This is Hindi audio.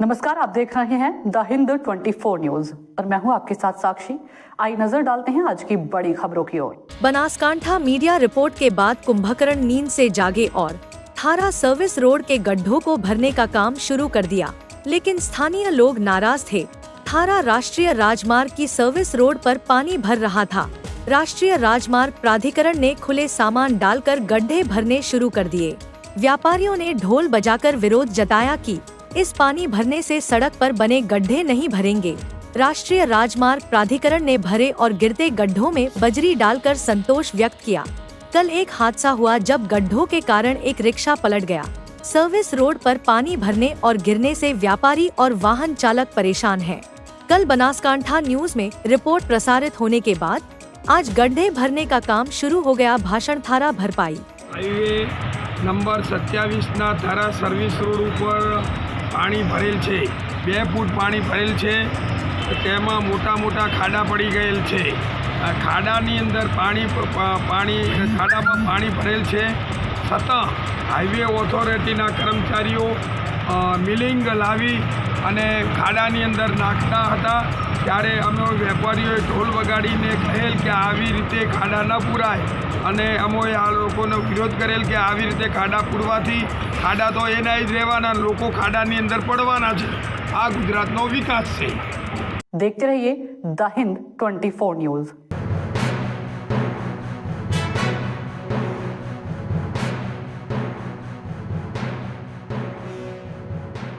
नमस्कार, आप देख रहे हैं द हिंद 24 न्यूज और मैं हूं आपके साथ साक्षी। आइए नजर डालते हैं आज की बड़ी खबरों की ओर। बनासकांठा मीडिया रिपोर्ट के बाद कुंभकर्ण नींद से जागे और थारा सर्विस रोड के गड्ढों को भरने का काम शुरू कर दिया, लेकिन स्थानीय लोग नाराज थे। थारा राष्ट्रीय राजमार्ग की सर्विस रोड पर पानी भर रहा था। राष्ट्रीय राजमार्ग प्राधिकरण ने खुले सामान डालकर गड्ढे भरने शुरू कर दिए। व्यापारियों ने ढोल बजाकर विरोध जताया कि इस पानी भरने से सड़क पर बने गड्ढे नहीं भरेंगे। राष्ट्रीय राजमार्ग प्राधिकरण ने भरे और गिरते गड्ढों में बजरी डालकर संतोष व्यक्त किया। कल एक हादसा हुआ जब गड्ढों के कारण एक रिक्शा पलट गया। सर्विस रोड पर पानी भरने और गिरने से व्यापारी और वाहन चालक परेशान हैं। कल बनासकांठा न्यूज में रिपोर्ट प्रसारित होने के बाद आज गड्ढे भरने का काम शुरू हो गया। भाषण थारा भरपाई हाईवे नंबर 27 ना थारा सर्विस रोड पर पानी भरेल छे। 2 फूट पानी भरेल छे। तेमां मोटा मोटा खाड़ा पड़ी गયેલ છે। ખાડાની અંદર ખાડામાં પાણી ભરેલ છે, છતાં હાઈવે ઓથોરિટીના કર્મચારીઓ મિલિંગ લાવી અને ખાડાની અંદર નાખતા હતા। ત્યારે અમે વેપારીઓએ ઢોલ વગાડીને કહેલ કે આવી રીતે ખાડા ન પૂરાય અને અમે આ લોકોનો વિરોધ કરેલ કે આવી રીતે ખાડા પૂરવાથી ખાડા તો એના જ રહેવાના, લોકો ખાડાની અંદર પડવાના છે। આ ગુજરાતનો વિકાસ છે। देखते रहिए द हिंद 24 न्यूज।